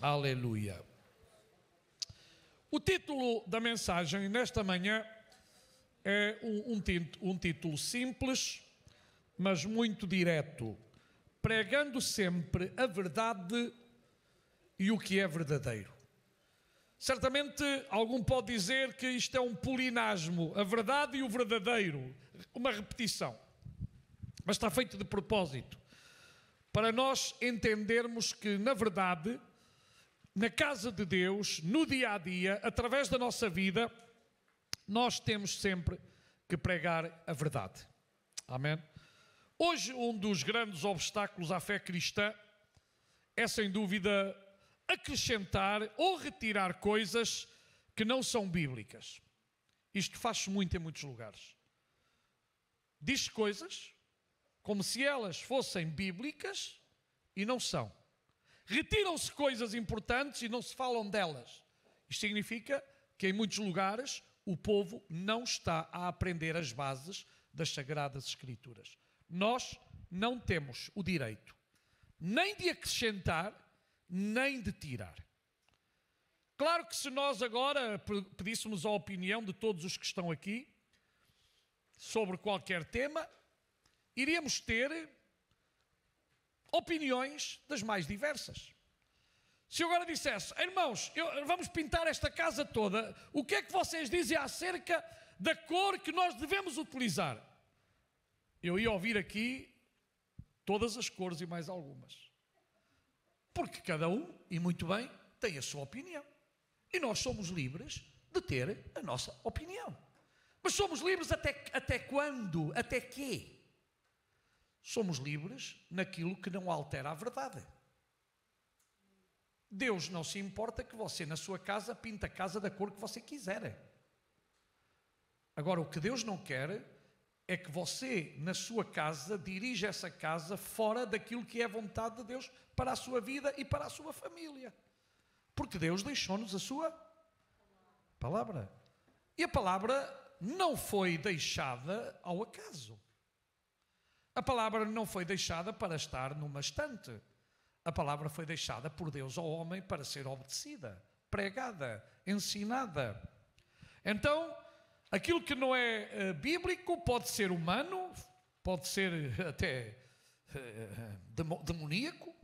Aleluia. O título da mensagem nesta manhã é um título simples, mas muito direto. Pregando sempre a verdade e o que é verdadeiro. Certamente algum pode dizer que isto é um pleonasmo, a verdade e o verdadeiro, uma repetição. Mas está feito de propósito, para nós entendermos que, na verdade, na casa de Deus, no dia a dia, através da nossa vida, nós temos sempre que pregar a verdade. Amém? Hoje, um dos grandes obstáculos à fé cristã é, sem dúvida, acrescentar ou retirar coisas que não são bíblicas. Isto faz-se muito em muitos lugares. Diz coisas como se elas fossem bíblicas e não são. Retiram-se coisas importantes e não se falam delas. Isto significa que em muitos lugares o povo não está a aprender as bases das Sagradas Escrituras. Nós não temos o direito nem de acrescentar, nem de tirar. Claro que se nós agora pedíssemos a opinião de todos os que estão aqui sobre qualquer tema, iríamos ter opiniões das mais diversas. Se eu agora dissesse, irmãos, vamos pintar esta casa toda, o que é que vocês dizem acerca da cor que nós devemos utilizar? Eu ia ouvir aqui todas as cores e mais algumas. Porque cada um, e muito bem, tem a sua opinião. E nós somos livres de ter a nossa opinião. Mas somos livres até quando? Até quê? Somos livres naquilo que não altera a verdade. Deus não se importa que você na sua casa pinte a casa da cor que você quiser. Agora, o que Deus não quer é que você na sua casa dirija essa casa fora daquilo que é a vontade de Deus para a sua vida e para a sua família. Porque Deus deixou-nos a sua palavra. E a palavra não foi deixada ao acaso. A palavra não foi deixada para estar numa estante. A palavra foi deixada por Deus ao homem para ser obedecida, pregada, ensinada. Então, aquilo que não é bíblico pode ser humano, pode ser até demoníaco.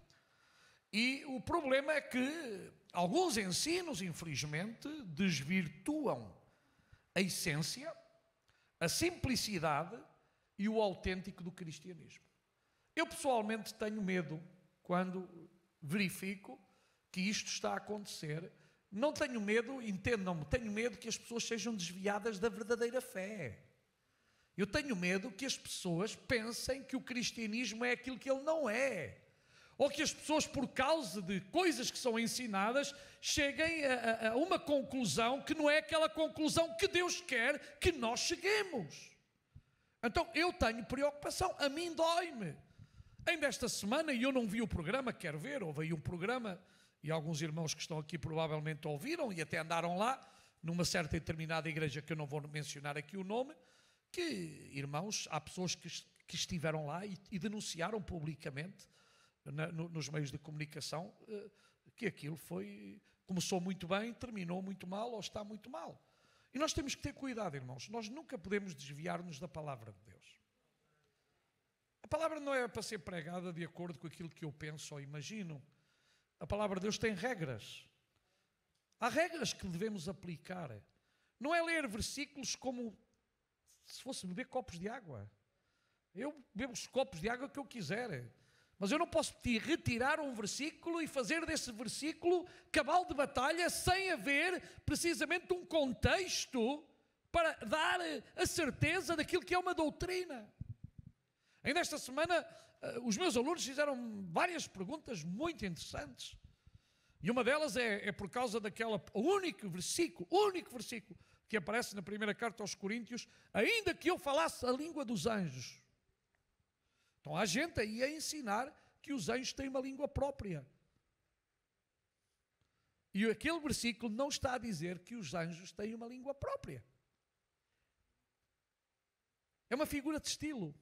E o problema é que alguns ensinos, infelizmente, desvirtuam a essência, a simplicidade e o autêntico do cristianismo. Eu pessoalmente tenho medo quando verifico que isto está a acontecer. Não tenho medo, entendam-me, tenho medo que as pessoas sejam desviadas da verdadeira fé. Eu tenho medo que as pessoas pensem que o cristianismo é aquilo que ele não é. Ou que as pessoas, por causa de coisas que são ensinadas, cheguem a uma conclusão que não é aquela conclusão que Deus quer que nós cheguemos. Então eu tenho preocupação, a mim dói-me. Ainda esta semana, e eu não vi o programa, quero ver, houve aí um programa, e alguns irmãos que estão aqui provavelmente ouviram, e até andaram lá, numa certa e determinada igreja, que eu não vou mencionar aqui o nome, que, irmãos, há pessoas que estiveram lá e denunciaram publicamente, nos meios de comunicação, que aquilo começou muito bem, terminou muito mal, ou está muito mal. E nós temos que ter cuidado, irmãos. Nós nunca podemos desviar-nos da palavra de Deus. A palavra não é para ser pregada de acordo com aquilo que eu penso ou imagino. A palavra de Deus tem regras. Há regras que devemos aplicar. Não é ler versículos como se fosse beber copos de água. Eu bebo os copos de água que eu quiser. Mas eu não posso retirar um versículo e fazer desse versículo cabal de batalha sem haver precisamente um contexto para dar a certeza daquilo que é uma doutrina. Ainda esta semana, os meus alunos fizeram várias perguntas muito interessantes. E uma delas é por causa daquele único versículo que aparece na primeira carta aos Coríntios, ainda que eu falasse a língua dos anjos. Então há gente aí a ensinar que os anjos têm uma língua própria. E aquele versículo não está a dizer que os anjos têm uma língua própria. É uma figura de estilo.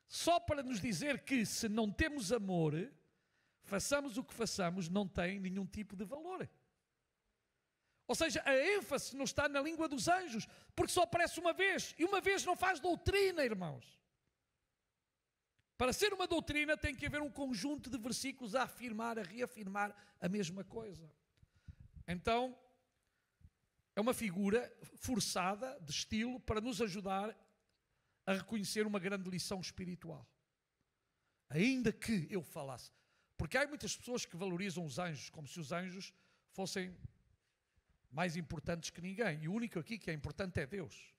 Só para nos dizer que se não temos amor, façamos o que façamos, não tem nenhum tipo de valor. Ou seja, a ênfase não está na língua dos anjos, porque só aparece uma vez, e uma vez não faz doutrina, irmãos. Para ser uma doutrina tem que haver um conjunto de versículos a afirmar, a reafirmar a mesma coisa. Então, é uma figura forçada, de estilo, para nos ajudar a reconhecer uma grande lição espiritual. Ainda que eu falasse. Porque há muitas pessoas que valorizam os anjos, como se os anjos fossem mais importantes que ninguém. E o único aqui que é importante é Deus.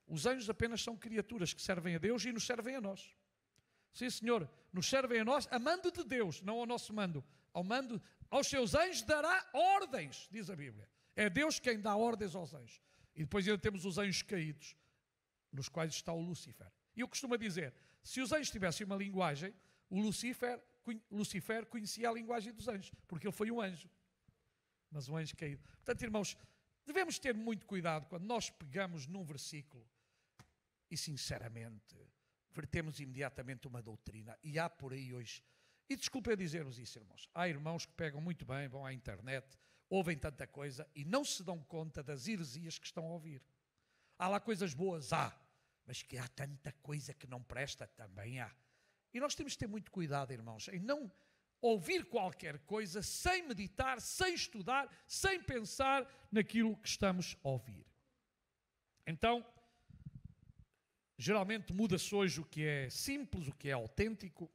Os anjos apenas são criaturas que servem a Deus e nos servem a nós. Sim, Senhor, nos servem a nós a mando de Deus, não ao nosso mando. Aos seus anjos dará ordens, diz a Bíblia. É Deus quem dá ordens aos anjos. E depois ainda temos os anjos caídos, nos quais está o Lúcifer. E eu costumo dizer, se os anjos tivessem uma linguagem, o Lúcifer conhecia a linguagem dos anjos, porque ele foi um anjo. Mas um anjo caído. Portanto, irmãos, devemos ter muito cuidado quando nós pegamos num versículo e, sinceramente, vertemos imediatamente uma doutrina. E há por aí hoje, e desculpe eu dizer-vos isso, irmãos, há irmãos que pegam muito bem, vão à internet, ouvem tanta coisa e não se dão conta das heresias que estão a ouvir. Há lá coisas boas, mas que há tanta coisa que não presta, também há. E nós temos que ter muito cuidado, irmãos, em não ouvir qualquer coisa sem meditar, sem estudar, sem pensar naquilo que estamos a ouvir. Então, geralmente muda-se hoje o que é simples, o que é autêntico,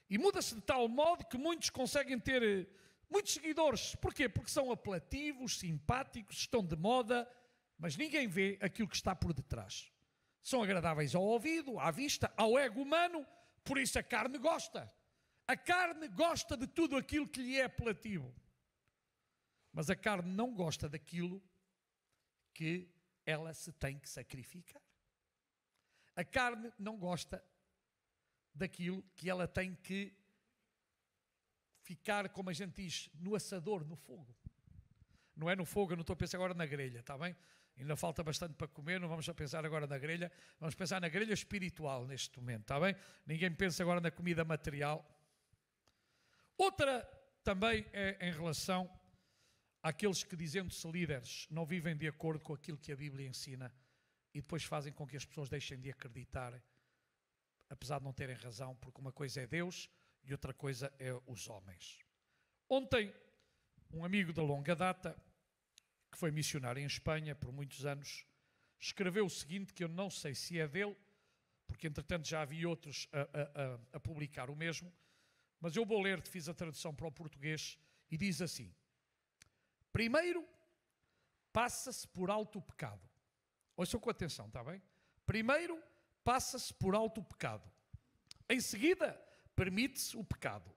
e muda-se de tal modo que muitos conseguem ter muitos seguidores. Porquê? Porque são apelativos, simpáticos, estão de moda, mas ninguém vê aquilo que está por detrás. São agradáveis ao ouvido, à vista, ao ego humano, por isso a carne gosta. A carne gosta de tudo aquilo que lhe é apelativo. Mas a carne não gosta daquilo que ela se tem que sacrificar. A carne não gosta daquilo que ela tem que ficar, como a gente diz, no assador, no fogo. Não é no fogo, eu não estou a pensar agora na grelha, está bem? Ainda falta bastante para comer, não vamos a pensar agora na grelha, vamos pensar na grelha espiritual neste momento, está bem? Ninguém pensa agora na comida material. Outra também é em relação àqueles que, dizendo-se líderes, não vivem de acordo com aquilo que a Bíblia ensina e depois fazem com que as pessoas deixem de acreditar, apesar de não terem razão, porque uma coisa é Deus e outra coisa é os homens. Ontem, um amigo da longa data, que foi missionário em Espanha por muitos anos, escreveu o seguinte, que eu não sei se é dele, porque entretanto já havia outros a publicar o mesmo, mas eu vou ler, fiz a tradução para o português, e diz assim: primeiro, passa-se por alto o pecado. Ouçam com atenção, está bem? Primeiro, passa-se por alto o pecado. Em seguida, permite-se o pecado.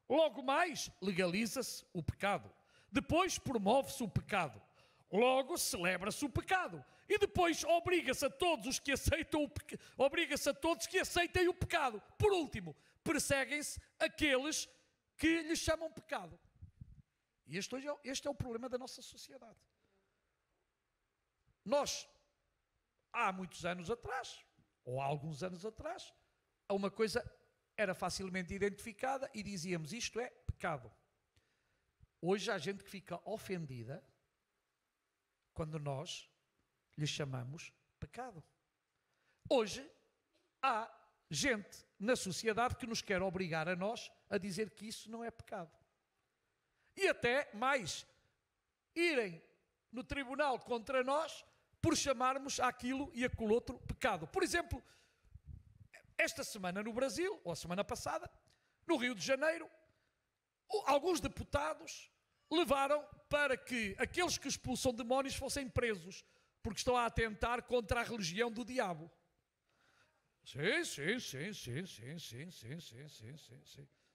Logo mais, legaliza-se o pecado. Depois, promove-se o pecado. Logo, celebra-se o pecado. E depois, obriga-se a todos que aceitem o pecado. Por último, perseguem-se aqueles que lhe chamam pecado. E este é o problema da nossa sociedade. Nós, há muitos anos atrás, ou há alguns anos atrás, uma coisa era facilmente identificada e dizíamos: isto é pecado. Hoje há gente que fica ofendida quando nós lhe chamamos pecado. Hoje há gente na sociedade que nos quer obrigar a nós a dizer que isso não é pecado. E até mais, irem no tribunal contra nós por chamarmos aquilo e aquele outro pecado. Por exemplo, esta semana no Brasil, ou a semana passada, no Rio de Janeiro, alguns deputados levaram para que aqueles que expulsam demónios fossem presos, porque estão a atentar contra a religião do diabo.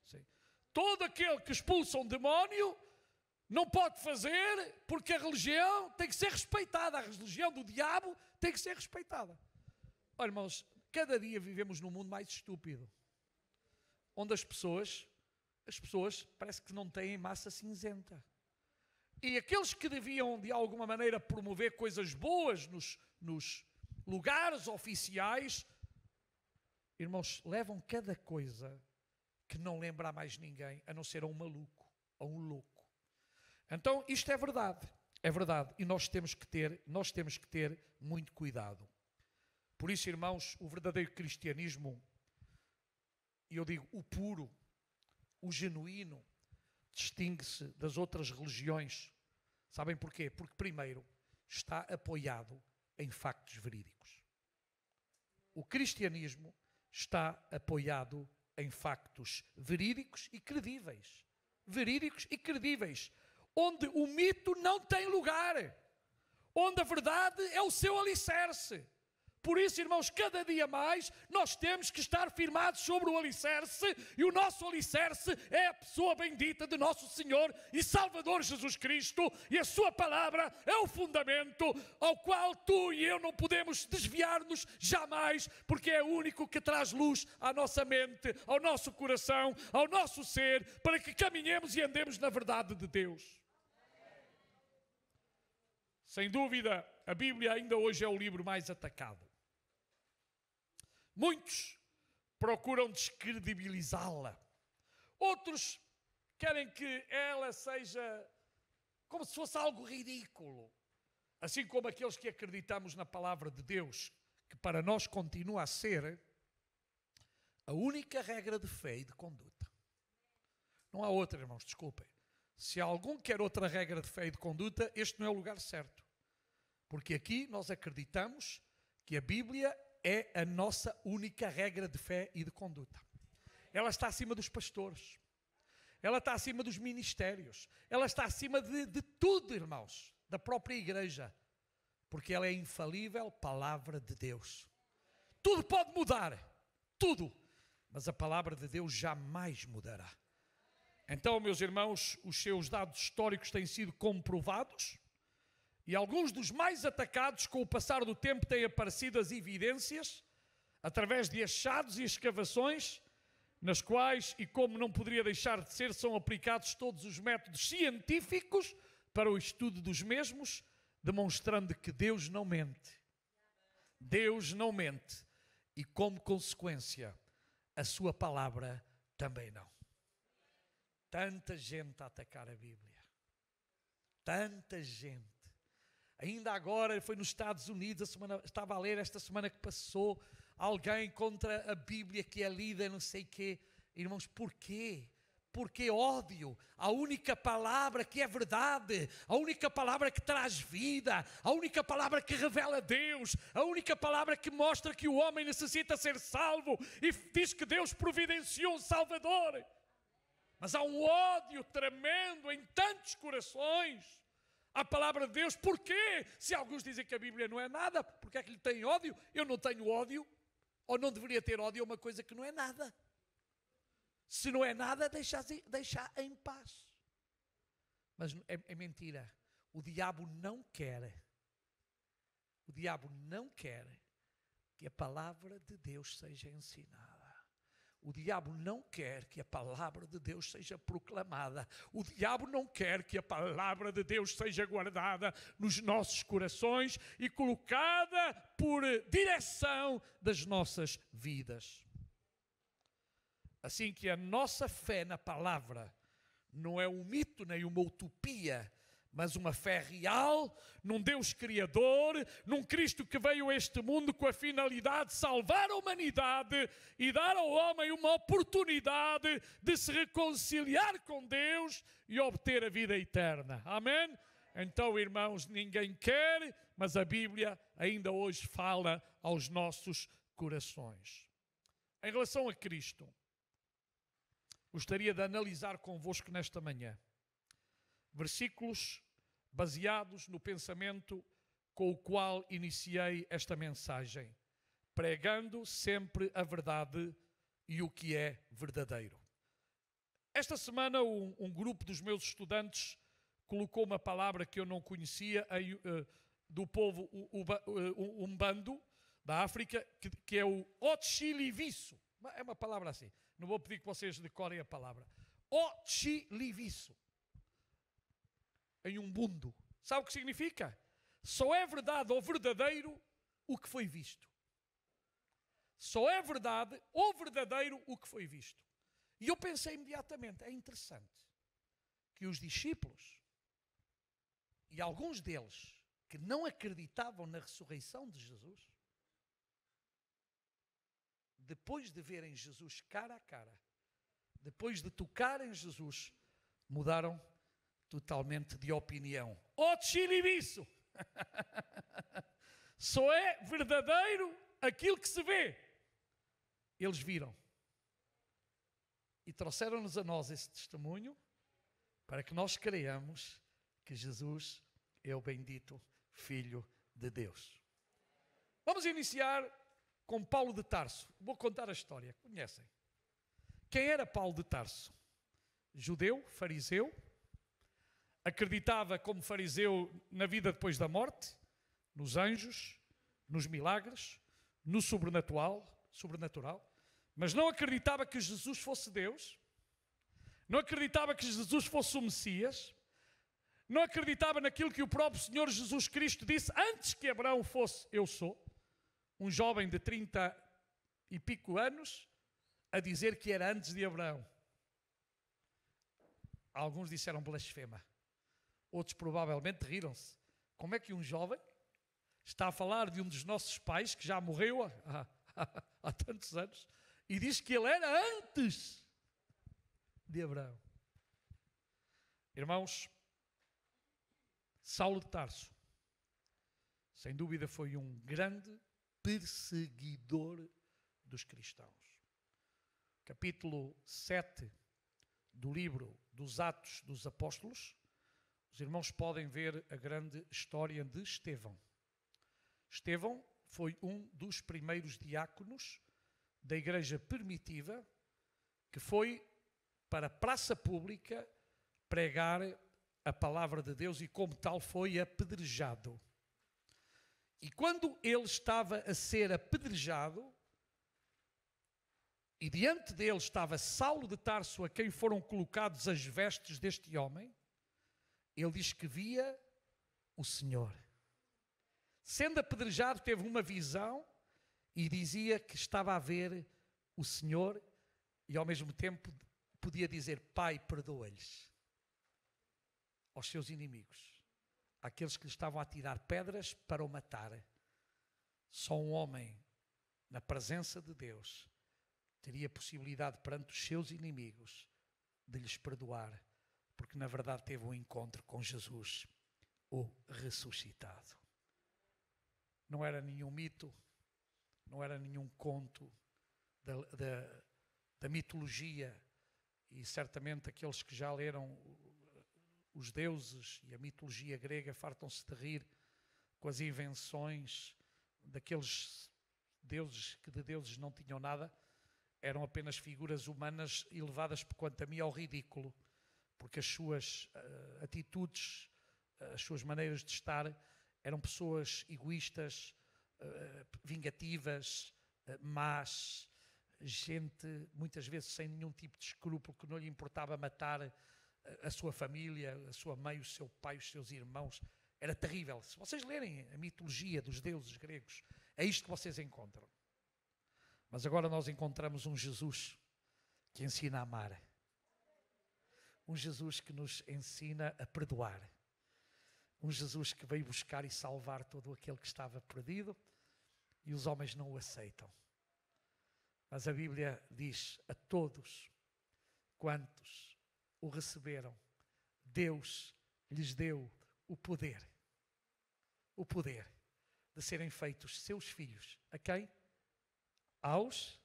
Sim. Todo aquele que expulsa um demónio não pode fazer, porque a religião tem que ser respeitada. A religião do diabo tem que ser respeitada. Olha, irmãos, cada dia vivemos num mundo mais estúpido, onde as pessoas parece que não têm massa cinzenta. E aqueles que deviam, de alguma maneira, promover coisas boas nos lugares oficiais, irmãos, levam cada coisa que não lembra a mais ninguém, a não ser a um maluco, a um louco. Então, isto é verdade, e nós temos que ter muito cuidado. Por isso, irmãos, o verdadeiro cristianismo, e eu digo o puro, o genuíno, distingue-se das outras religiões. Sabem porquê? Porque, primeiro, está apoiado em factos verídicos. O cristianismo está apoiado em factos verídicos e credíveis. Verídicos e credíveis. Onde o mito não tem lugar. Onde a verdade é o seu alicerce. Por isso, irmãos, cada dia mais nós temos que estar firmados sobre o alicerce, e o nosso alicerce é a pessoa bendita de nosso Senhor e Salvador Jesus Cristo, e a sua palavra é o fundamento ao qual tu e eu não podemos desviar-nos jamais, porque é o único que traz luz à nossa mente, ao nosso coração, ao nosso ser, para que caminhemos e andemos na verdade de Deus. Sem dúvida, a Bíblia ainda hoje é o livro mais atacado. Muitos procuram descredibilizá-la. Outros querem que ela seja como se fosse algo ridículo. Assim como aqueles que acreditamos na palavra de Deus, que para nós continua a ser a única regra de fé e de conduta. Não há outra, irmãos, desculpem. Se algum quer outra regra de fé e de conduta, este não é o lugar certo. Porque aqui nós acreditamos que a Bíblia é a nossa única regra de fé e de conduta. Ela está acima dos pastores. Ela está acima dos ministérios. Ela está acima de tudo, irmãos, da própria igreja. Porque ela é a infalível palavra de Deus. Tudo pode mudar. Tudo. Mas a palavra de Deus jamais mudará. Então, meus irmãos, os seus dados históricos têm sido comprovados. E alguns dos mais atacados, com o passar do tempo, têm aparecido as evidências, através de achados e escavações, nas quais, e como não poderia deixar de ser, são aplicados todos os métodos científicos para o estudo dos mesmos, demonstrando que Deus não mente. Deus não mente. E como consequência, a sua palavra também não. Tanta gente a atacar a Bíblia. Tanta gente. Ainda agora, foi nos Estados Unidos, estava a ler esta semana que passou, alguém contra a Bíblia que é lida, não sei o quê. Irmãos, porquê? Porque ódio, a única palavra que é verdade, a única palavra que traz vida, a única palavra que revela Deus, a única palavra que mostra que o homem necessita ser salvo e diz que Deus providenciou um Salvador. Mas há um ódio tremendo em tantos corações à palavra de Deus. Porquê? Se alguns dizem que a Bíblia não é nada, porque é que lhe tem ódio? Eu não tenho ódio, ou não deveria ter ódio a uma coisa que não é nada. Se não é nada, deixa em paz. Mas é mentira. O diabo não quer que a palavra de Deus seja ensinada. O diabo não quer que a palavra de Deus seja proclamada. O diabo não quer que a palavra de Deus seja guardada nos nossos corações e colocada por direção das nossas vidas. Assim que a nossa fé na palavra não é um mito nem uma utopia, mas uma fé real, num Deus Criador, num Cristo que veio a este mundo com a finalidade de salvar a humanidade e dar ao homem uma oportunidade de se reconciliar com Deus e obter a vida eterna. Amém? Então, irmãos, ninguém quer, mas a Bíblia ainda hoje fala aos nossos corações. Em relação a Cristo, gostaria de analisar convosco nesta manhã versículos baseados no pensamento com o qual iniciei esta mensagem, pregando sempre a verdade e o que é verdadeiro. Esta semana um grupo dos meus estudantes colocou uma palavra que eu não conhecia, do povo Umbando, da África, que é o Otchiliviço. É uma palavra assim. Não vou pedir que vocês decorem a palavra. Otchiliviço. Em Umbundo. Sabe o que significa? Só é verdade ou verdadeiro o que foi visto. Só é verdade ou verdadeiro o que foi visto. E eu pensei imediatamente, é interessante que os discípulos e alguns deles que não acreditavam na ressurreição de Jesus, depois de verem Jesus cara a cara, depois de tocarem Jesus, mudaram totalmente de opinião. Oh, chilibiço! Só é verdadeiro aquilo que se vê. Eles viram. E trouxeram-nos a nós esse testemunho para que nós creiamos que Jesus é o bendito Filho de Deus. Vamos iniciar com Paulo de Tarso. Vou contar a história. Conhecem? Quem era Paulo de Tarso? Judeu, fariseu, acreditava como fariseu na vida depois da morte, nos anjos, nos milagres, no sobrenatural, mas não acreditava que Jesus fosse Deus, não acreditava que Jesus fosse o Messias, não acreditava naquilo que o próprio Senhor Jesus Cristo disse antes que Abraão fosse, eu sou, um jovem de 30 e pico anos, a dizer que era antes de Abraão. Alguns disseram blasfema, outros provavelmente riram-se. Como é que um jovem está a falar de um dos nossos pais, que já morreu há tantos anos, e diz que ele era antes de Abraão? Irmãos, Saulo de Tarso, sem dúvida, foi um grande perseguidor dos cristãos. Capítulo 7 do livro dos Atos dos Apóstolos, os irmãos podem ver a grande história de Estevão. Estevão foi um dos primeiros diáconos da igreja primitiva que foi para a praça pública pregar a palavra de Deus e como tal foi apedrejado. E quando ele estava a ser apedrejado, e diante dele estava Saulo de Tarso, a quem foram colocados as vestes deste homem, ele diz que via o Senhor. Sendo apedrejado, teve uma visão e dizia que estava a ver o Senhor e ao mesmo tempo podia dizer: Pai, perdoa-lhes, aos seus inimigos, àqueles que lhe estavam a tirar pedras para o matar. Só um homem, na presença de Deus, teria possibilidade perante os seus inimigos de lhes perdoar, porque na verdade teve um encontro com Jesus, o ressuscitado. Não era nenhum mito, não era nenhum conto da mitologia, e certamente aqueles que já leram os deuses e a mitologia grega fartam-se de rir com as invenções daqueles deuses que de deuses não tinham nada, eram apenas figuras humanas elevadas, por quanto a mim, ao ridículo, porque as suas atitudes, as suas maneiras de estar, eram pessoas egoístas, vingativas, más, gente muitas vezes sem nenhum tipo de escrúpulo, que não lhe importava matar a sua família, a sua mãe, o seu pai, os seus irmãos. Era terrível. Se vocês lerem a mitologia dos deuses gregos, é isto que vocês encontram. Mas agora nós encontramos um Jesus que ensina a amar. Um Jesus que nos ensina a perdoar. Um Jesus que veio buscar e salvar todo aquele que estava perdido e os homens não o aceitam. Mas a Bíblia diz: a todos quantos o receberam, Deus lhes deu o poder de serem feitos seus filhos. A quem? Aos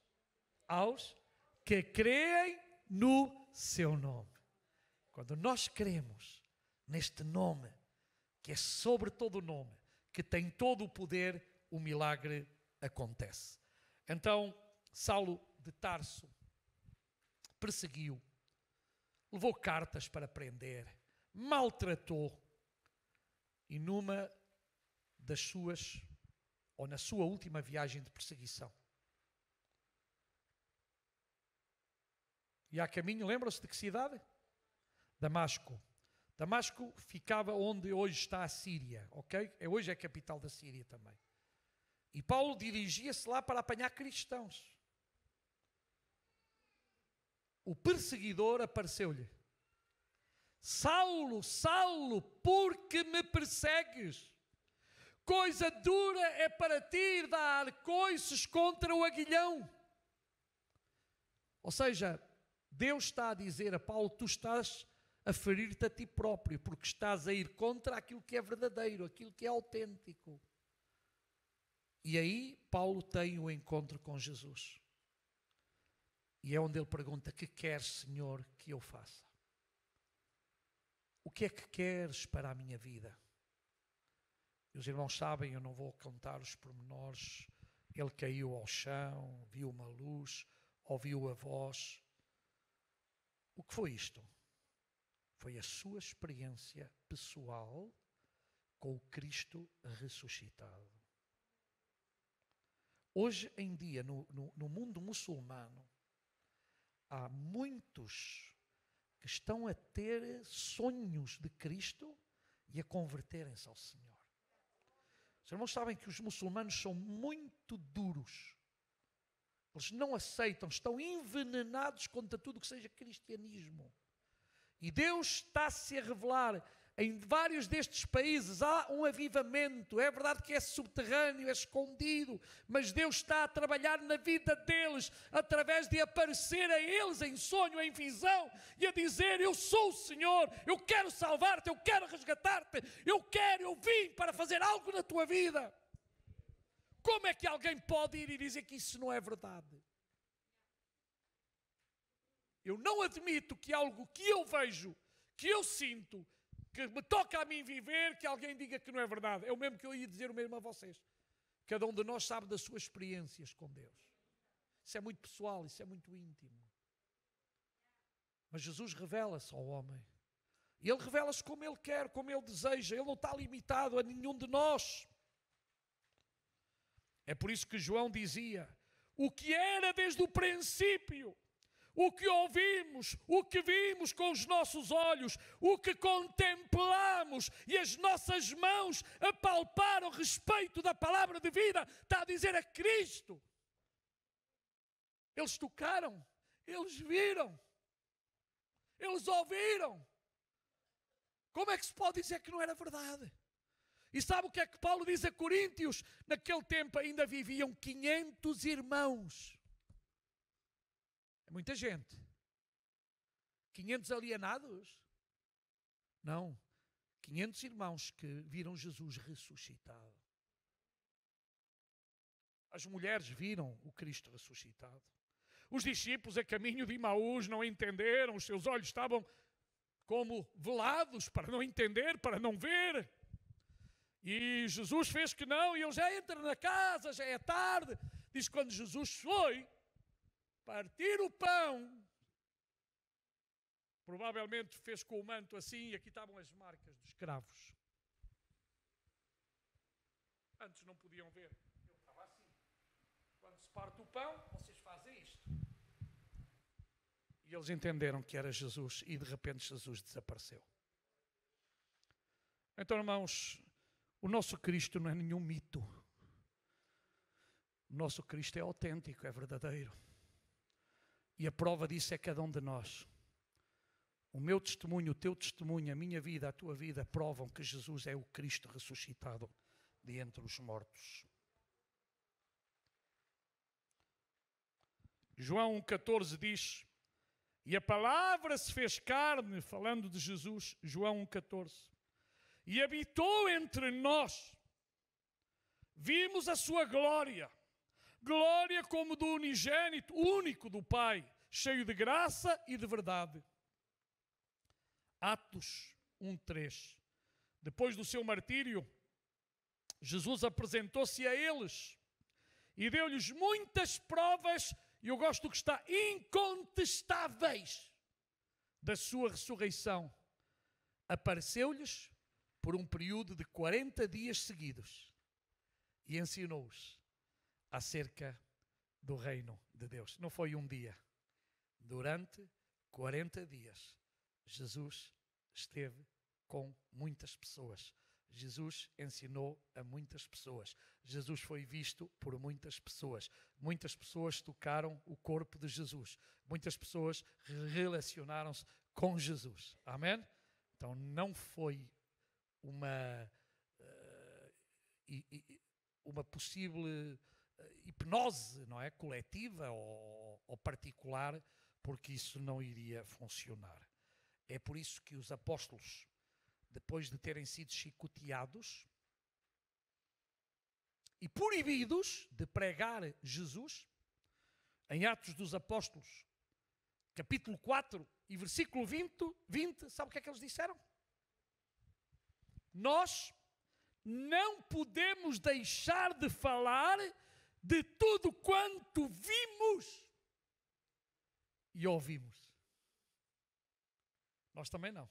que creem no seu nome. Quando nós cremos neste nome, que é sobre todo o nome, que tem todo o poder, o milagre acontece. Então, Saulo de Tarso perseguiu, levou cartas para prender, maltratou, e numa das suas, ou na sua última viagem de perseguição, e a caminho, lembram-se de que cidade? Damasco. Damasco ficava onde hoje está a Síria, ok? Hoje é a capital da Síria também. E Paulo dirigia-se lá para apanhar cristãos. o perseguidor apareceu-lhe. Saulo, Saulo, por que me persegues? Coisa dura é para ti dar coices contra o aguilhão. Ou seja, Deus está a dizer a Paulo, tu estás a ferir-te a ti próprio, porque estás a ir contra aquilo que é verdadeiro, aquilo que é autêntico. E aí Paulo tem o encontro com Jesus. E é onde ele pergunta, que queres, Senhor, que eu faça? O que é que queres para a minha vida? E os irmãos sabem, eu não vou contar os pormenores. Ele caiu ao chão, viu uma luz, ouviu a voz. O que foi isto? Foi a sua experiência pessoal com o Cristo ressuscitado. Hoje em dia, no mundo muçulmano, há muitos que estão a ter sonhos de Cristo e a converterem-se ao Senhor. Os irmãos sabem que os muçulmanos são muito duros. Eles não aceitam, estão envenenados contra tudo o que seja cristianismo. E Deus está-se a revelar. Em vários destes países há um avivamento. É verdade que é subterrâneo, é escondido, mas Deus está a trabalhar na vida deles, através de aparecer a eles em sonho, em visão, e a dizer, eu sou o Senhor, eu quero salvar-te, eu quero resgatar-te, eu vim para fazer algo na tua vida. Como é que alguém pode ir e dizer que isso não é verdade? Eu não admito que algo que eu vejo, que eu sinto, que me toca a mim viver, que alguém diga que não é verdade. É o mesmo que eu ia dizer o mesmo a vocês. Cada um de nós sabe das suas experiências com Deus. Isso é muito pessoal, isso é muito íntimo. Mas Jesus revela-se ao homem. E Ele revela-se como Ele quer, como Ele deseja. Ele não está limitado a nenhum de nós. É por isso que João dizia, o que era desde o princípio, o que ouvimos, o que vimos com os nossos olhos, o que contemplamos e as nossas mãos apalparam a respeito da palavra de vida, está a dizer a Cristo. Eles tocaram, eles viram, eles ouviram. Como é que se pode dizer que não era verdade? E sabe o que é que Paulo diz a Coríntios? Naquele tempo ainda viviam 500 irmãos. É muita gente. 500 alienados? Não. 500 irmãos que viram Jesus ressuscitado. As mulheres viram o Cristo ressuscitado. Os discípulos a caminho de Imaús não entenderam, os seus olhos estavam como velados para não entender, para não ver. E Jesus fez que não, e ele já entra na casa, já é tarde. Diz que quando Jesus foi partir o pão, provavelmente fez com o manto assim, e aqui estavam as marcas dos cravos. Antes não podiam ver, ele estava assim. Quando se parte o pão, vocês fazem isto. E eles entenderam que era Jesus, e de repente Jesus desapareceu. Então, irmãos, o nosso Cristo não é nenhum mito. O nosso Cristo é autêntico, é verdadeiro. E a prova disso é cada um de nós. O meu testemunho, o teu testemunho, a minha vida, a tua vida, provam que Jesus é o Cristo ressuscitado de entre os mortos. João 1,14 diz, e a palavra se fez carne, falando de Jesus, João 1,14. E habitou entre nós. Vimos a sua glória. Glória como do unigênito, único do Pai, cheio de graça e de verdade. Atos 1,3. Depois do seu martírio, Jesus apresentou-se a eles e deu-lhes muitas provas, e eu gosto do que está, incontestáveis, da sua ressurreição. Apareceu-lhes por um período de 40 dias seguidos e ensinou-os acerca do reino de Deus. Não foi um dia. Durante 40 dias, Jesus esteve com muitas pessoas Jesus ensinou a muitas pessoas. Jesus foi visto por muitas pessoas. Muitas pessoas tocaram o corpo de Jesus. Muitas pessoas relacionaram-se com Jesus. Amém? Então não foi uma possível hipnose, não é? Coletiva ou particular, porque isso não iria funcionar. É por isso que os apóstolos, depois de terem sido chicoteados e proibidos de pregar Jesus, em Atos dos Apóstolos, capítulo 4 e versículo 20, sabe o que é que eles disseram? Nós não podemos deixar de falar de tudo quanto vimos e ouvimos. Nós também não.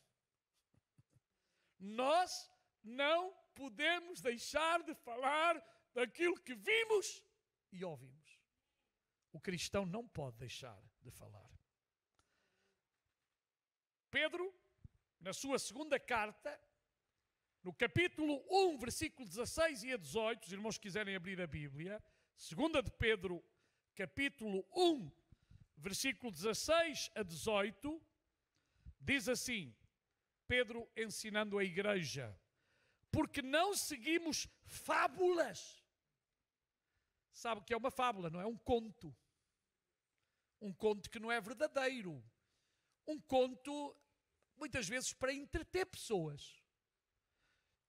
Nós não podemos deixar de falar daquilo que vimos e ouvimos. O cristão não pode deixar de falar. Pedro, na sua segunda carta, no capítulo 1, versículo 16 e a 18, os irmãos quiserem abrir a Bíblia, 2 de Pedro, capítulo 1, versículo 16 a 18, diz assim, Pedro ensinando a igreja, porque não seguimos fábulas. Sabe o que é uma fábula, não é? Um conto. Um conto que não é verdadeiro. Um conto, muitas vezes, para entreter pessoas.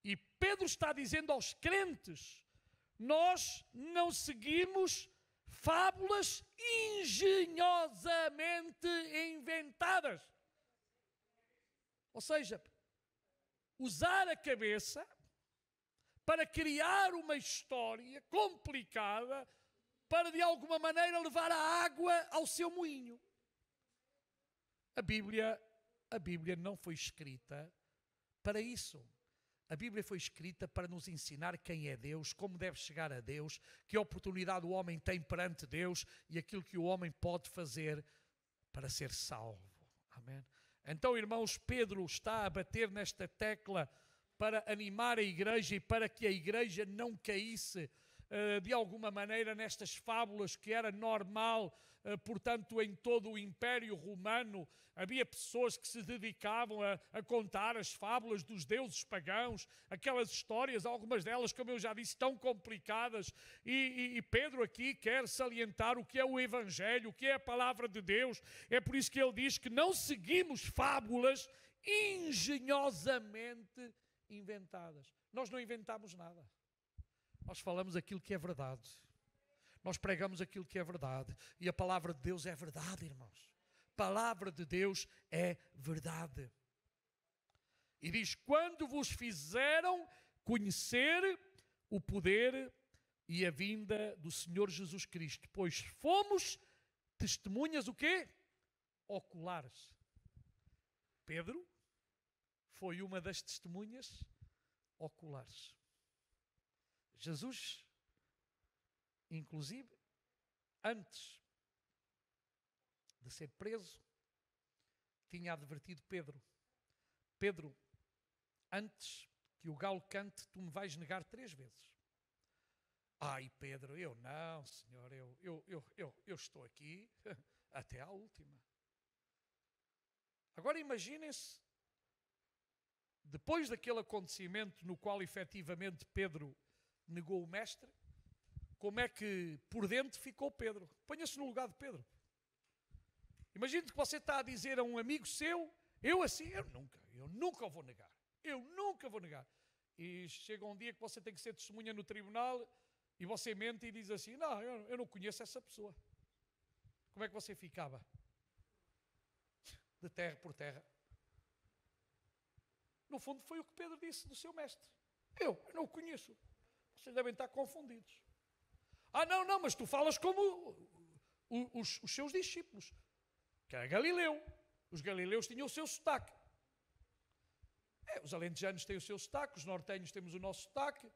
E Pedro está dizendo aos crentes, nós não seguimos fábulas engenhosamente inventadas. Ou seja, usar a cabeça para criar uma história complicada para de alguma maneira levar a água ao seu moinho. A Bíblia não foi escrita para isso. A Bíblia foi escrita para nos ensinar quem é Deus, como deve chegar a Deus, que oportunidade o homem tem perante Deus e aquilo que o homem pode fazer para ser salvo. Amém? Então, irmãos, Pedro está a bater nesta tecla para animar a igreja e para que a igreja não caísse de alguma maneira nestas fábulas que era normal, portanto, em todo o Império Romano. Havia pessoas que se dedicavam a contar as fábulas dos deuses pagãos, aquelas histórias, algumas delas, como eu já disse, tão complicadas. E Pedro aqui quer salientar o que é o Evangelho, o que é a palavra de Deus. É por isso que ele diz que não seguimos fábulas engenhosamente inventadas. Nós não inventamos nada. Nós falamos aquilo que é verdade. Nós pregamos aquilo que é verdade. E a palavra de Deus é verdade, irmãos. A palavra de Deus é verdade. E diz, quando vos fizeram conhecer o poder e a vinda do Senhor Jesus Cristo, pois fomos testemunhas o quê? Oculares. Pedro foi uma das testemunhas oculares. Jesus, inclusive, antes de ser preso, tinha advertido Pedro. Pedro, antes que o galo cante, tu me vais negar 3 vezes. Ai, Pedro, eu não, Senhor, eu estou aqui até à última. Agora imaginem-se, depois daquele acontecimento no qual efetivamente Pedro negou o mestre, como é que por dentro ficou Pedro? Ponha-se no lugar de Pedro. Imagine que você está a dizer a um amigo seu, eu nunca vou negar. Eu nunca vou negar. E chega um dia que você tem que ser testemunha no tribunal e você mente e diz assim, não, eu não conheço essa pessoa. Como é que você ficava? De terra por terra. No fundo foi o que Pedro disse do seu mestre. Eu não o conheço. Vocês devem estar confundidos. Não, mas tu falas como os seus discípulos, que era Galileu. Os galileus tinham o seu sotaque. Os alentejanos têm o seu sotaque, os nortenhos temos o nosso sotaque,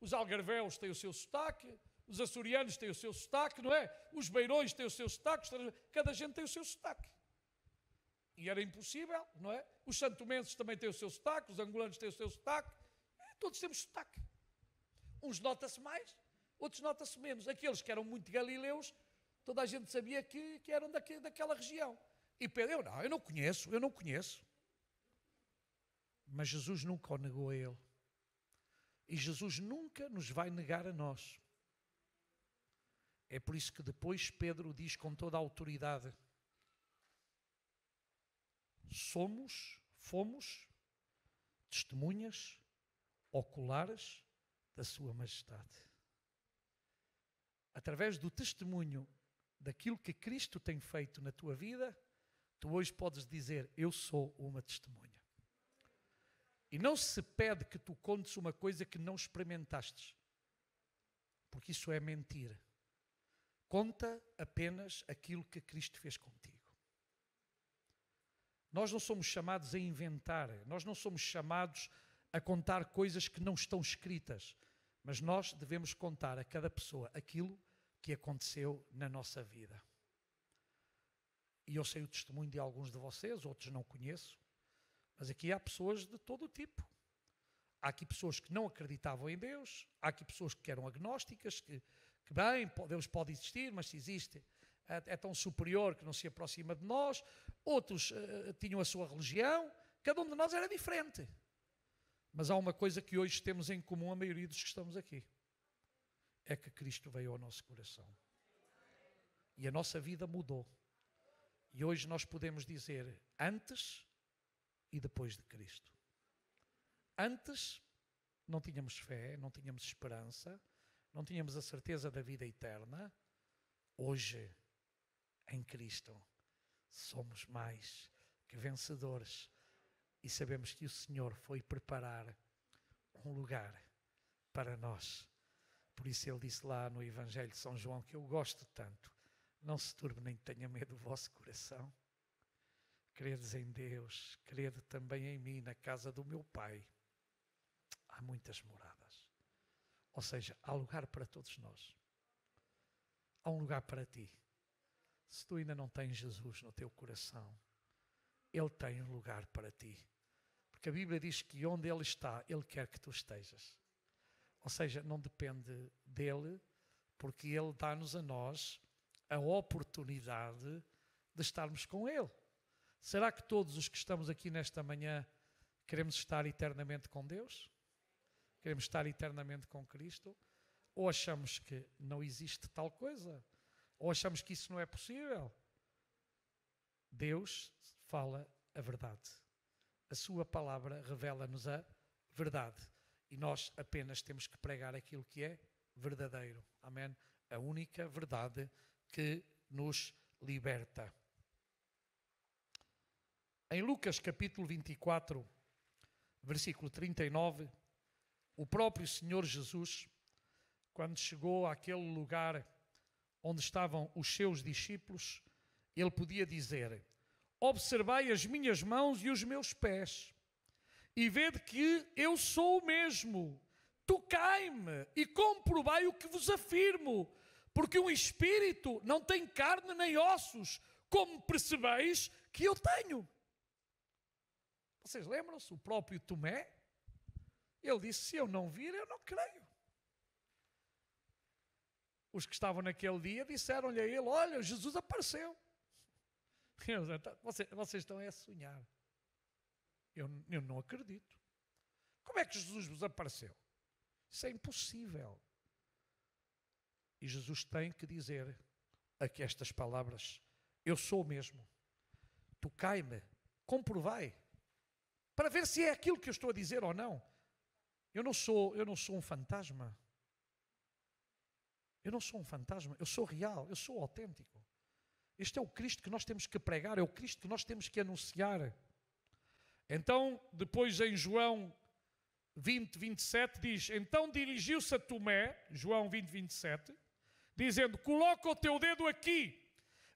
os algarveus têm o seu sotaque, os açorianos têm o seu sotaque, não é? Os beirões têm o seu sotaque, cada gente tem o seu sotaque. E era impossível, não é? Os santomenses também têm o seu sotaque, os angolanos têm o seu sotaque. Todos temos sotaque. Uns nota-se mais, outros nota-se menos. Aqueles que eram muito galileus, toda a gente sabia que eram daquela região. E Pedro, eu não conheço. Mas Jesus nunca o negou a ele. E Jesus nunca nos vai negar a nós. É por isso que depois Pedro diz com toda a autoridade: fomos testemunhas oculares da sua majestade. Através do testemunho daquilo que Cristo tem feito na tua vida, tu hoje podes dizer: eu sou uma testemunha. E não se pede que tu contes uma coisa que não experimentaste, porque isso é mentira. Conta apenas aquilo que Cristo fez contigo. Nós não somos chamados a inventar, nós não somos chamados a contar coisas que não estão escritas, mas nós devemos contar a cada pessoa aquilo que aconteceu na nossa vida. E eu sei o testemunho de alguns de vocês, outros não conheço, mas aqui há pessoas de todo o tipo. Há aqui pessoas que não acreditavam em Deus, há aqui pessoas que eram agnósticas, que bem, Deus pode existir, mas se existe, é tão superior que não se aproxima de nós. Outros tinham a sua religião, cada um de nós era diferente. Mas há uma coisa que hoje temos em comum, a maioria dos que estamos aqui, é que Cristo veio ao nosso coração. E a nossa vida mudou. E hoje nós podemos dizer antes e depois de Cristo. Antes não tínhamos fé, não tínhamos esperança, não tínhamos a certeza da vida eterna. Hoje, em Cristo, somos mais que vencedores e sabemos que o Senhor foi preparar um lugar para nós. Por isso ele disse lá no Evangelho de São João, que eu gosto tanto: não se turbe nem tenha medo o vosso coração. Credes em Deus, crede também em mim. Na casa do meu Pai há muitas moradas. Ou seja, há lugar para todos nós. Há um lugar para ti. Se tu ainda não tens Jesus no teu coração, Ele tem um lugar para ti. Porque a Bíblia diz que onde Ele está, Ele quer que tu estejas. Ou seja, não depende dEle, porque Ele dá-nos a nós a oportunidade de estarmos com Ele. Será que todos os que estamos aqui nesta manhã queremos estar eternamente com Deus? Queremos estar eternamente com Cristo? Ou achamos que não existe tal coisa? Ou achamos que isso não é possível? Deus fala a verdade. A sua palavra revela-nos a verdade. E nós apenas temos que pregar aquilo que é verdadeiro. Amém? A única verdade que nos liberta. Em Lucas capítulo 24, versículo 39, o próprio Senhor Jesus, quando chegou àquele lugar onde estavam os seus discípulos, ele podia dizer: observai as minhas mãos e os meus pés, e vede que eu sou o mesmo. Tocai-me e comprovai o que vos afirmo, porque um espírito não tem carne nem ossos, como percebeis que eu tenho. Vocês lembram-se? O próprio Tomé, ele disse: se eu não vir, eu não creio. Os que estavam naquele dia disseram-lhe a ele: olha, Jesus apareceu. Vocês estão a sonhar. Eu não acredito. Como é que Jesus vos apareceu? Isso é impossível. E Jesus tem que dizer aqui estas palavras: eu sou o mesmo. Tocai-me, comprovai, para ver se é aquilo que eu estou a dizer ou não. Eu não sou um fantasma. Eu não sou um fantasma, eu sou real, eu sou autêntico. Este é o Cristo que nós temos que pregar, é o Cristo que nós temos que anunciar. Então, depois em João 20, 27, diz: então dirigiu-se a Tomé, João 20, 27, dizendo: coloca o teu dedo aqui,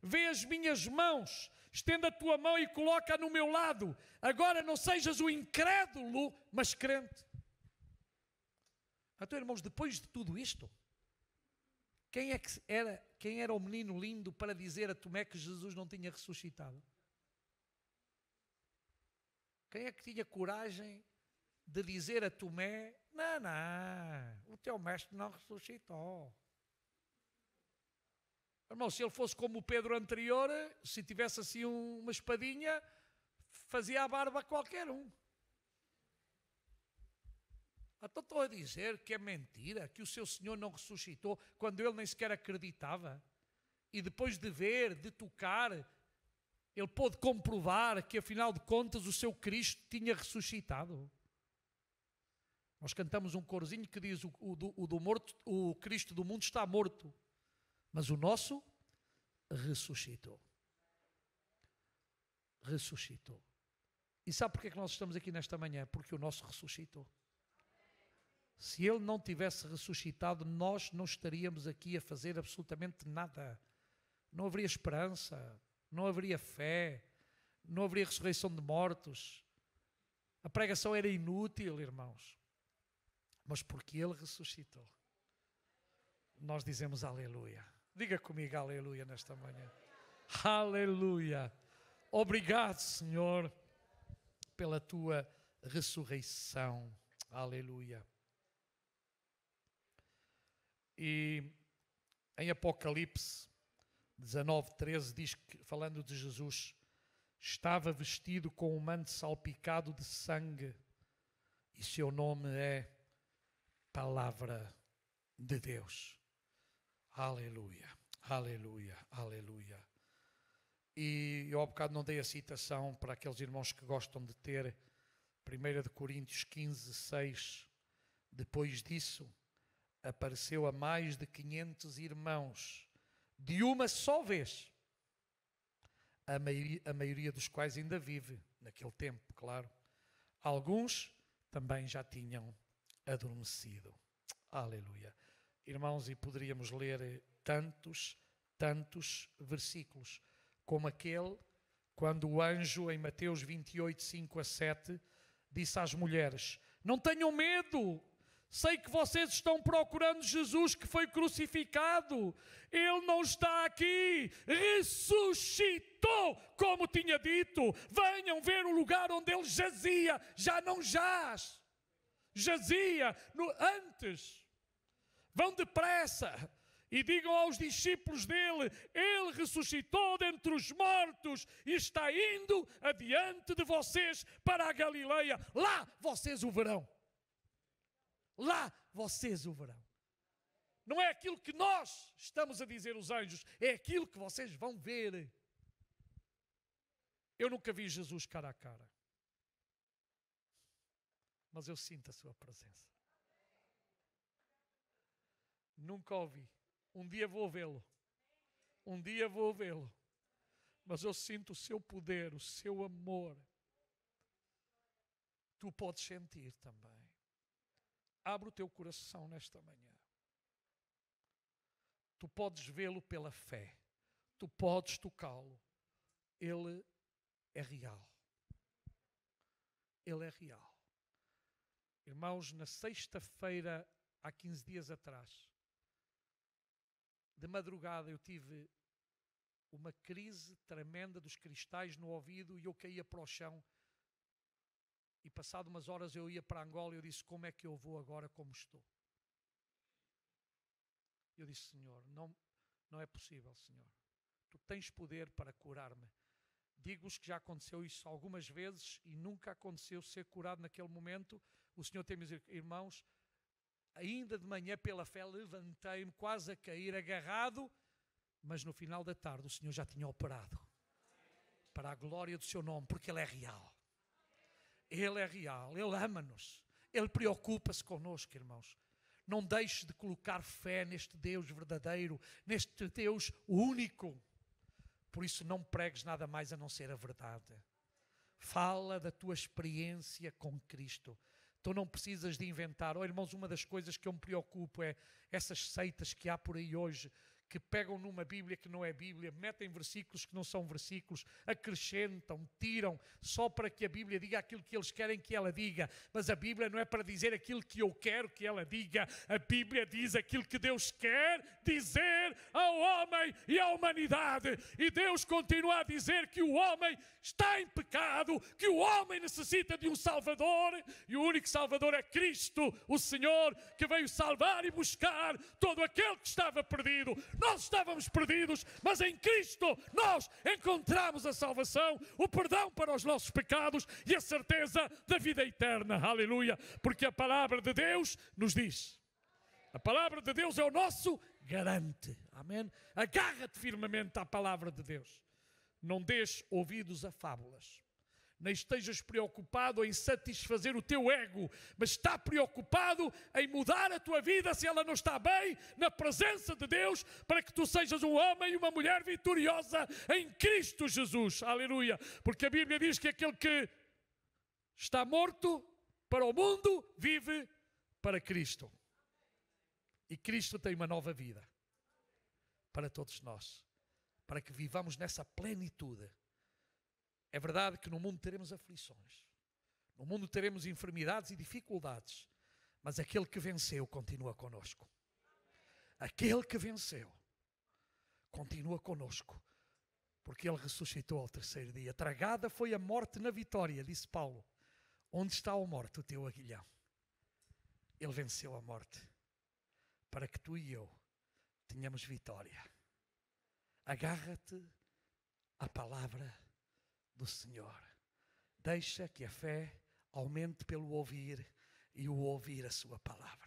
vê as minhas mãos, estenda a tua mão e coloca no meu lado. Agora não sejas o incrédulo, mas crente. Então, irmãos, depois de tudo isto, quem era o menino lindo para dizer a Tomé que Jesus não tinha ressuscitado? Quem é que tinha coragem de dizer a Tomé, não, o teu mestre não ressuscitou. Irmão, se ele fosse como o Pedro anterior, se tivesse assim uma espadinha, fazia a barba a qualquer um. Então estou a dizer que é mentira, que o seu Senhor não ressuscitou, quando ele nem sequer acreditava. E depois de ver, de tocar, ele pôde comprovar que afinal de contas o seu Cristo tinha ressuscitado. Nós cantamos um corzinho que diz, o Cristo do mundo está morto, mas o nosso ressuscitou. Ressuscitou. E sabe porque é que nós estamos aqui nesta manhã? Porque o nosso ressuscitou. Se ele não tivesse ressuscitado, nós não estaríamos aqui a fazer absolutamente nada. Não haveria esperança, não haveria fé, não haveria ressurreição de mortos. A pregação era inútil, irmãos. Mas porque ele ressuscitou, nós dizemos aleluia. Diga comigo aleluia nesta manhã. Aleluia. Obrigado, Senhor, pela tua ressurreição. Aleluia. E em Apocalipse 19:13 diz que, falando de Jesus, estava vestido com um manto salpicado de sangue e seu nome é Palavra de Deus. Aleluia, aleluia, aleluia. E eu há bocado não dei a citação para aqueles irmãos que gostam de ter 1 de Coríntios 15:6. Depois disso, apareceu a mais de 500 irmãos, de uma só vez, a maioria dos quais ainda vive, naquele tempo, claro. Alguns também já tinham adormecido. Aleluia. Irmãos, e poderíamos ler tantos versículos, como aquele, quando o anjo, em Mateus 28:5-7, disse às mulheres, não tenham medo, sei que vocês estão procurando Jesus que foi crucificado. Ele não está aqui, ressuscitou, como tinha dito. Venham ver o lugar onde ele jazia, já não jaz. Jazia antes. Vão depressa e digam aos discípulos dele, ele ressuscitou dentre os mortos e está indo adiante de vocês para a Galileia. Lá vocês o verão. Lá vocês o verão. Não é aquilo que nós estamos a dizer os anjos, é aquilo que vocês vão ver. Eu nunca vi Jesus cara a cara, mas eu sinto a sua presença. Nunca ouvi. Um dia vou vê-lo. Um dia vou vê-lo. Mas eu sinto o seu poder, o seu amor. Tu podes sentir também. Abre o teu coração nesta manhã. Tu podes vê-lo pela fé. Tu podes tocá-lo. Ele é real. Ele é real. Irmãos, na sexta-feira, há 15 dias atrás, de madrugada eu tive uma crise tremenda dos cristais no ouvido e eu caía para o chão. E passado umas horas eu ia para Angola e eu disse, como é que eu vou agora como estou? Eu disse, Senhor, não é possível, Senhor. Tu tens poder para curar-me. Digo-vos que já aconteceu isso algumas vezes e nunca aconteceu ser curado naquele momento. O Senhor tem-me dizer, irmãos, ainda de manhã pela fé levantei-me quase a cair agarrado, mas no final da tarde o Senhor já tinha operado. Para a glória do seu nome, porque Ele é real. Ele é real, Ele ama-nos, Ele preocupa-se connosco, irmãos. Não deixe de colocar fé neste Deus verdadeiro, neste Deus único. Por isso não pregues nada mais a não ser a verdade. Fala da tua experiência com Cristo. Tu não precisas de inventar. Oh, irmãos, uma das coisas que eu me preocupo é essas seitas que há por aí hoje, que pegam numa Bíblia que não é Bíblia, metem versículos que não são versículos, acrescentam, tiram, só para que a Bíblia diga aquilo que eles querem que ela diga. Mas a Bíblia não é para dizer aquilo que eu quero que ela diga. A Bíblia diz aquilo que Deus quer dizer ao homem e à humanidade. E Deus continua a dizer que o homem está em pecado, que o homem necessita de um Salvador, e o único Salvador é Cristo, o Senhor, que veio salvar e buscar todo aquele que estava perdido. Nós estávamos perdidos, mas em Cristo nós encontramos a salvação, o perdão para os nossos pecados e a certeza da vida eterna. Aleluia! Porque a palavra de Deus nos diz. A palavra de Deus é o nosso garante. Amém? Agarra-te firmemente à palavra de Deus. Não dês ouvidos a fábulas. Nem estejas preocupado em satisfazer o teu ego, mas está preocupado em mudar a tua vida se ela não está bem na presença de Deus, para que tu sejas um homem e uma mulher vitoriosa em Cristo Jesus. Aleluia! Porque a Bíblia diz que aquele que está morto para o mundo vive para Cristo. E Cristo tem uma nova vida para todos nós, para que vivamos nessa plenitude. É verdade que no mundo teremos aflições, no mundo teremos enfermidades e dificuldades, mas aquele que venceu continua conosco. Aquele que venceu continua conosco, porque ele ressuscitou ao terceiro dia. Tragada foi a morte na vitória, disse Paulo. Onde está a morte, o teu aguilhão? Ele venceu a morte, para que tu e eu tenhamos vitória. Agarra-te à palavra do Senhor. Deixa que a fé aumente pelo ouvir e o ouvir a sua palavra.